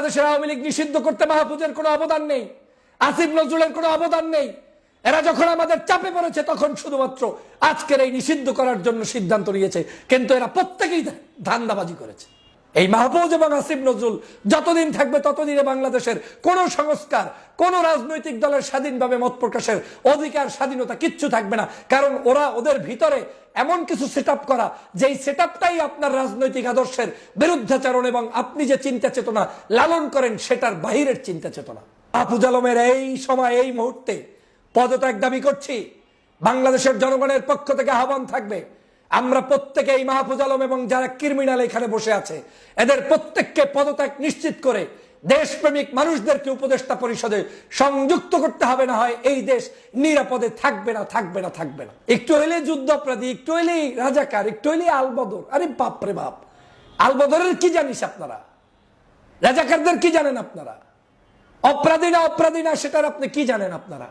বাংলাদেশের আওয়ামী লীগ নিষিদ্ধ করতে মাহফুজের কোনো অবদান নেই, আসিফ নজরুলের কোনো অবদান নেই। এরা যখন আমাদের চাপে পড়েছে তখন শুধুমাত্র আজকের এই নিষিদ্ধ করার জন্য সিদ্ধান্ত নিয়েছে, কিন্তু এরা প্রত্যেকেই ধান্দাবাজি করেছে। এই মাহফুজ এবং আসিফ নজরুল যতদিন থাকবে ততদিনে বাংলাদেশের কোন সংস্কার, কোন রাজনৈতিক দলের স্বাধীনভাবে মত প্রকাশের অধিকার, স্বাধীনতা কিচ্ছু থাকবে না। কারণ ওদের ভিতরে এমন কিছু সেটআপ করা, যেই সেটআপটাই আপনার রাজনৈতিক আদর্শের বিরুদ্ধাচরণ এবং আপনি যে চিন্তা চেতনা লালন করেন সেটার বাহিরের চিন্তা চেতনা। মাহফুজ আলমের এই সময়, এই মুহূর্তে পদত্যাগ দাবি করছি। বাংলাদেশের জনগণের পক্ষ থেকে আহ্বান থাকবে, আমরা প্রত্যেকে এই মাহফুজ আলম এবং যারা ক্রিমিনাল এখানে বসে আছে এদের প্রত্যেককে পদত্যাগ নিশ্চিত করে দেশপ্রেমিক মানুষদেরকে উপদেষ্টা পরিষদে সংযুক্ত করতে হবে, না হয় এই দেশ নিরাপদে থাকবে না, থাকবে না, থাকবে না। একটু হইলে যুদ্ধ অপরাধী, একটু হইলেই রাজাকার, একটু হইলেই আলবদর। আরে বাপ রে বাপ, আলবদরের কি জানিস আপনারা? রাজাকারদের কি জানেন আপনারা? অপরাধী না সেটার আপনি কি জানেন আপনারা?